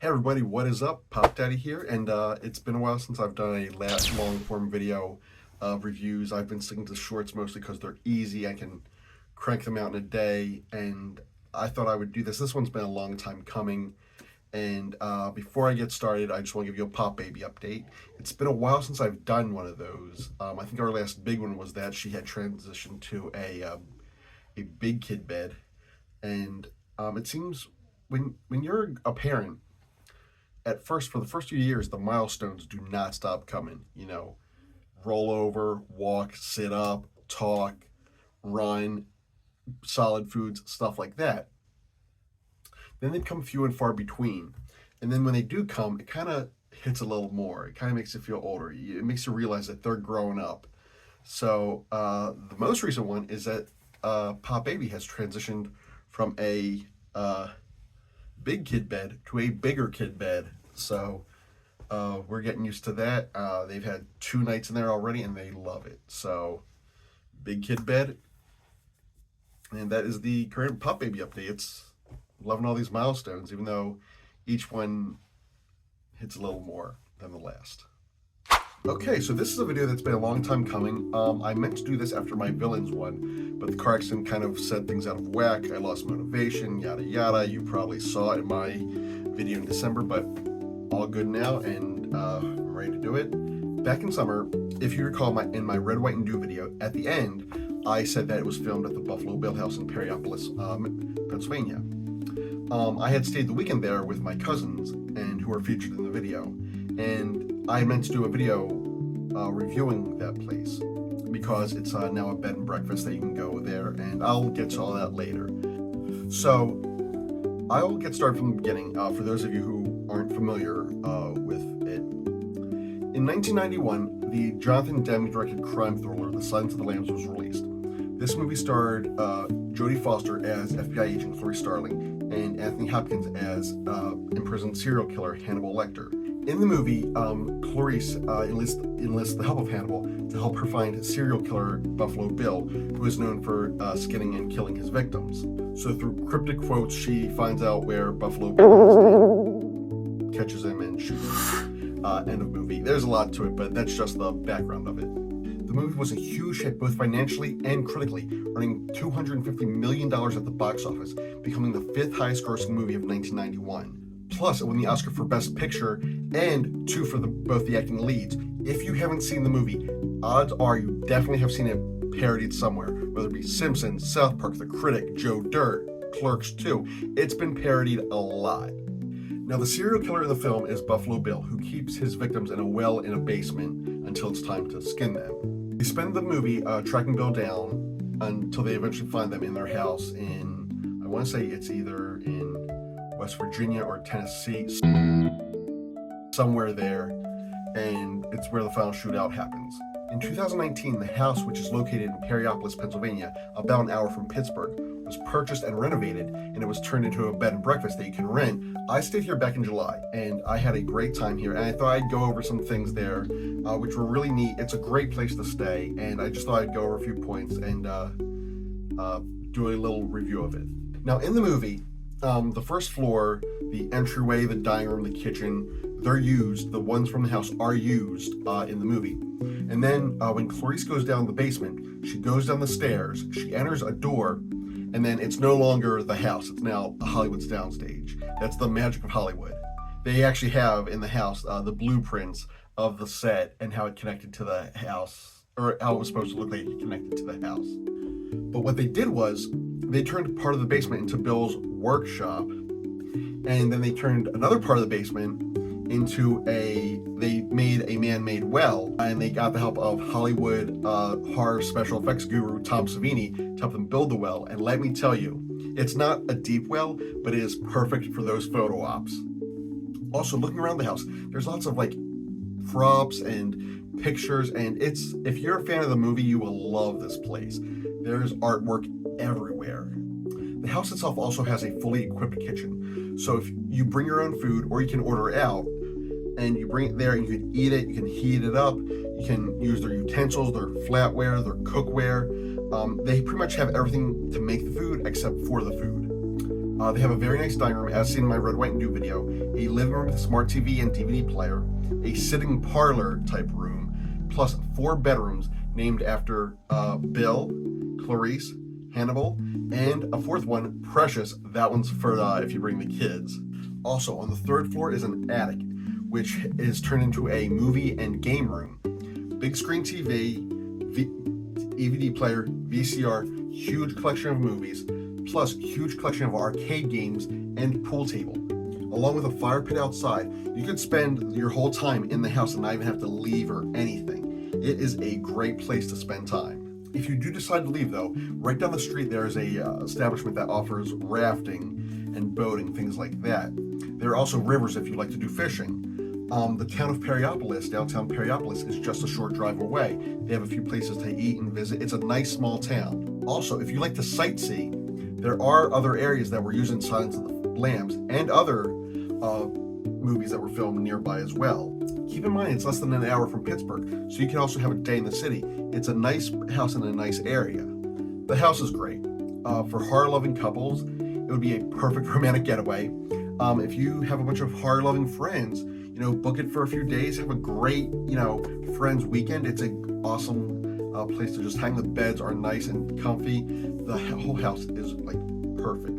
Hey everybody, what is up? Pop Daddy here, and it's been a while since I've done a long form video of reviews. I've been sticking to shorts mostly because they're easy. I can crank them out in a day, and I thought I would do this. This one's been a long time coming, and before I get started, I just want to give you a Pop Baby update. It's been a while since I've done one of those. I think our last big one was that she had transitioned to a big kid bed, and it seems when you're a parent at first, for the first few years, the milestones do not stop coming. Roll over, walk, sit up, talk, run, solid foods, stuff like that. Then they come few and far between. And then when they do come, it kind of hits a little more. It kind of makes you feel older. It makes you realize that they're growing up. So the most recent one is that Pop Baby has transitioned from a big kid bed to a bigger kid bed. So we're getting used to that. They've had 2 nights in there already and they love it. So big kid bed. And that is the current Pop Baby update. It's loving all these milestones, even though each one hits a little more than the last. Okay, so this is a video that's been a long time coming. I meant to do this after my Villains one, but the car accident kind of set things out of whack. I lost motivation, yada yada. You probably saw it in my video in December, but all good now, and I'm ready to do it. Back in summer, if you recall in my Red, White, and Do video, at the end, I said that it was filmed at the Buffalo Bill House in Perryopolis, Pennsylvania. I had stayed the weekend there with my cousins, and who are featured in the video, and I meant to do a video reviewing that place because it's now a bed and breakfast that you can go there, and I'll get to all that later. So I'll get started from the beginning for those of you who aren't familiar with it. In 1991, the Jonathan Demme directed crime thriller The Silence of the Lambs was released. This movie starred Jodie Foster as FBI agent Clarice Starling and Anthony Hopkins as imprisoned serial killer Hannibal Lecter. In the movie, Clarice enlists the help of Hannibal to help her find serial killer Buffalo Bill, who is known for skinning and killing his victims. So through cryptic quotes, she finds out where Buffalo Bill is, catches him, and shoots him. End of movie. There's a lot to it, but that's just the background of it. The movie was a huge hit both financially and critically, earning $250 million at the box office, becoming the 5th highest grossing movie of 1991. Plus, it won the Oscar for Best Picture and 2 for both the acting leads. If you haven't seen the movie, odds are you definitely have seen it parodied somewhere, whether it be Simpsons, South Park, The Critic, Joe Dirt, Clerks 2. It's been parodied a lot. Now, the serial killer in the film is Buffalo Bill, who keeps his victims in a well in a basement until it's time to skin them. They spend the movie tracking Bill down until they eventually find them in their house in, I want to say it's either in West Virginia or Tennessee, somewhere there, and it's where the final shootout happens. In 2019, the house, which is located in Perryopolis, Pennsylvania, about an hour from Pittsburgh, was purchased and renovated, and it was turned into a bed and breakfast that you can rent. I stayed here back in July, and I had a great time here, and I thought I'd go over some things there, which were really neat. It's a great place to stay, and I just thought I'd go over a few points and do a little review of it. Now, in the movie, the first floor, the entryway, the dining room, the kitchen, they're used. The ones from the house are used in the movie. And then when Clarice goes down the basement, she goes down the stairs, she enters a door, and then it's no longer the house. It's now Hollywood's downstage. That's the magic of Hollywood. They actually have in the house the blueprints of the set and how it connected to the house, or how it was supposed to look like it connected to the house. But what they did was they turned part of the basement into Bill's workshop, and then they turned another part of the basement into they made a man-made well, and they got the help of Hollywood horror special effects guru Tom Savini to help them build the well. And let me tell you, it's not a deep well, but it is perfect for those photo ops. Also, looking around the house, there's lots of props and pictures, and if you're a fan of the movie, you will love this place. There's artwork everywhere. The house itself also has a fully equipped kitchen, so if you bring your own food, or you can order out, and you bring it there and you can eat it, you can heat it up, you can use their utensils, their flatware, their cookware. They pretty much have everything to make the food except for the food. They have a very nice dining room, as seen in my red, white, and new video, a living room with a smart TV and DVD player, a sitting parlor type room, plus 4 bedrooms named after Bill, Clarice, Hannibal, and a 4th one, Precious. That one's for if you bring the kids. Also, on the 3rd floor is an attic, which is turned into a movie and game room. Big screen TV, DVD player, VCR, huge collection of movies, plus huge collection of arcade games and pool table, along with a fire pit outside. You could spend your whole time in the house and not even have to leave or anything. It is a great place to spend time. If you do decide to leave though, right down the street there is a establishment that offers rafting and boating, things like that. There are also rivers if you like to do fishing. The town of Perryopolis, downtown Perryopolis, is just a short drive away. They have a few places to eat and visit. It's a nice small town. Also, if you like to sightsee, there are other areas that were used in Silence of the Lambs and other movies that were filmed nearby as well. Keep in mind, it's less than an hour from Pittsburgh, so you can also have a day in the city. It's a nice house in a nice area. The house is great. For horror-loving couples, it would be a perfect romantic getaway. If you have a bunch of horror-loving friends, book it for a few days, have a great, friends weekend. It's an awesome place to just hang. The beds are nice and comfy. The whole house is perfect.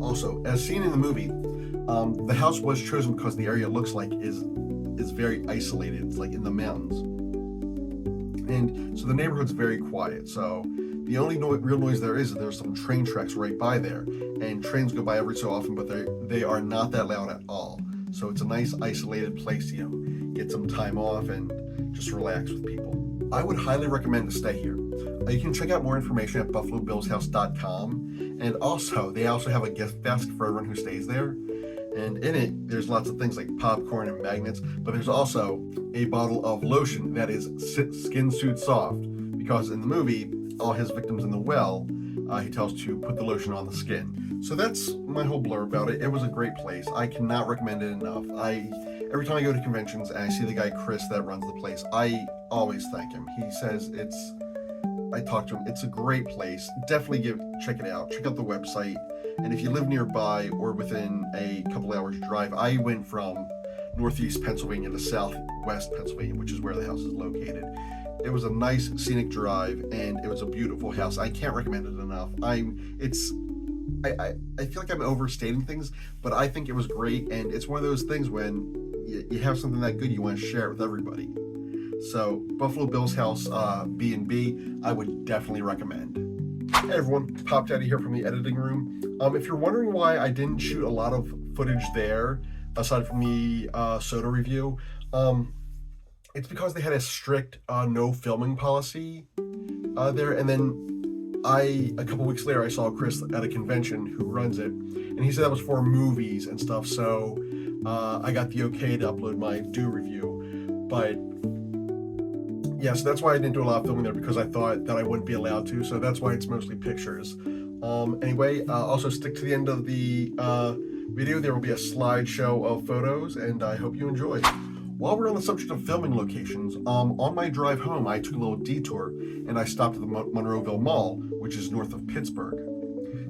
Also, as seen in the movie, the house was chosen because the area looks like is very isolated. It's in the mountains, and so the neighborhood's very quiet. So the only real noise there's some train tracks right by there, and trains go by every so often, but they are not that loud at all. So it's a nice isolated place to get some time off and just relax with people. I would highly recommend to stay here. You can check out more information at buffalobillshouse.com, and also they also have a gift basket for everyone who stays there. And in it, there's lots of things like popcorn and magnets, but there's also a bottle of lotion that is Skin Suit Soft, because in the movie, all his victims in the well, he tells to put the lotion on the skin. So that's my whole blur about it. It was a great place. I cannot recommend it enough. Every time I go to conventions and I see the guy Chris that runs the place, I always thank him. He says I talked to him, it's a great place. Definitely check it out. Check out the website. And if you live nearby or within a couple hours drive, I went from northeast Pennsylvania to southwest Pennsylvania, which is where the house is located. It was a nice scenic drive, and it was a beautiful house. I can't recommend it enough. I feel like I'm overstating things, but I think it was great, and it's one of those things when you have something that good, you want to share it with everybody. So Buffalo Bill's House BnB, I would definitely recommend. Hey everyone, popped out of here from the editing room. If you're wondering why I didn't shoot a lot of footage there, aside from the soda review, it's because they had a strict no filming policy there. And then a couple weeks later, I saw Chris at a convention who runs it, and he said that was for movies and stuff. So I got the okay to upload my do review. But yeah, so that's why I didn't do a lot of filming there, because I thought that I wouldn't be allowed to. So that's why it's mostly pictures. Anyway, also stick to the end of the video. There will be a slideshow of photos, and I hope you enjoy. While we're on the subject of filming locations, on my drive home, I took a little detour and I stopped at the Monroeville Mall, which is north of Pittsburgh.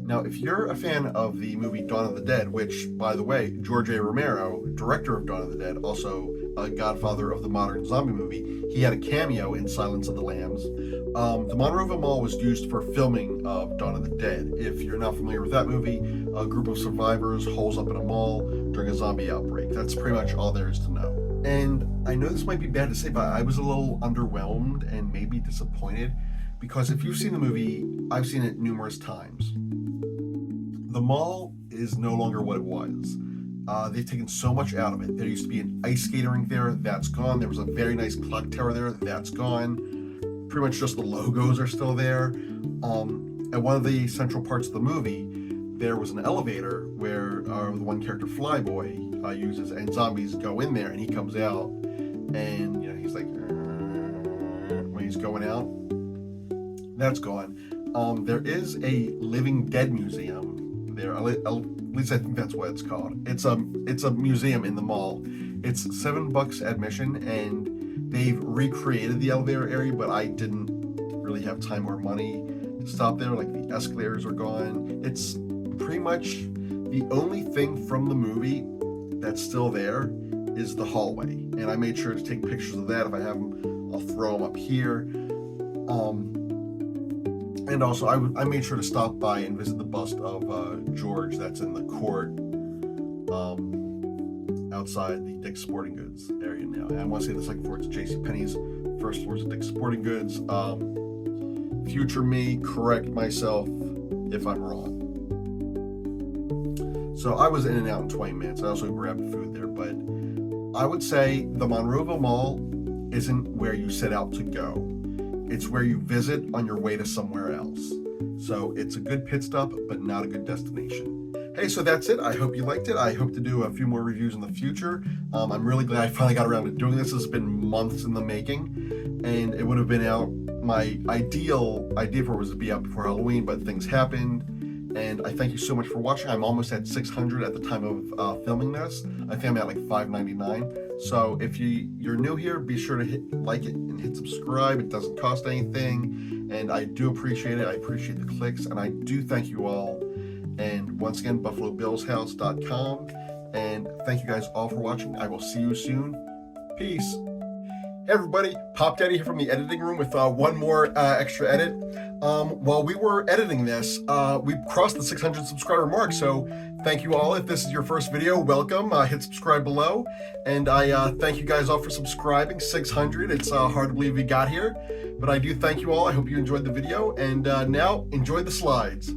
Now, if you're a fan of the movie Dawn of the Dead, which, by the way, George A. Romero, director of Dawn of the Dead, also a godfather of the modern zombie movie, he had a cameo in Silence of the Lambs. The Monroeville Mall was used for filming of Dawn of the Dead. If you're not familiar with that movie, a group of survivors holes up in a mall during a zombie outbreak. That's pretty much all there is to know. And I know this might be bad to say, but I was a little underwhelmed and maybe disappointed, because if you've seen the movie, I've seen it numerous times. The mall is no longer what it was. They've taken so much out of it. There used to be an ice skating rink there, that's gone. There was a very nice clock tower there, that's gone. Pretty much just the logos are still there. At one of the central parts of the movie, there was an elevator where the one character Flyboy uses, and zombies go in there, and he comes out, and he's like when he's going out. That's gone. There is a Living Dead museum there. At least I think that's what it's called. It's a museum in the mall. It's $7 admission, and they've recreated the elevator area, but I didn't really have time or money to stop there. Like, the escalators are gone. It's pretty much The only thing from the movie that's still there is the hallway, and I made sure to take pictures of that. If I have them, I'll throw them up here. And also, I made sure to stop by and visit the bust of George that's in the court outside the Dick's Sporting Goods area now. And I want to say the second floor is JCPenney's, first floor is Dick's Sporting Goods. Future me, correct myself if I'm wrong. So I was in and out in 20 minutes. I also grabbed food there, but I would say the Monroeville Mall isn't where you set out to go. It's where you visit on your way to somewhere else. So it's a good pit stop, but not a good destination. Hey, so that's it. I hope you liked it. I hope to do a few more reviews in the future. I'm really glad I finally got around to doing this. This has been months in the making, and it would have been out. My ideal idea for it was to be out before Halloween, but things happened. And I thank you so much for watching. I'm almost at 600 at the time of filming this. I think I'm at like 599. So if you're new here, be sure to hit like it and hit subscribe. It doesn't cost anything, and I do appreciate it. I appreciate the clicks, and I do thank you all. And once again, BuffaloBillsHouse.com. And thank you guys all for watching. I will see you soon. Peace. Hey everybody, Pop Daddy here from the editing room with one more extra edit. While we were editing this, we crossed the 600 subscriber mark, so thank you all. If this is your first video, welcome. Hit subscribe below. And I thank you guys all for subscribing. 600, it's hard to believe we got here. But I do thank you all. I hope you enjoyed the video. And now, enjoy the slides.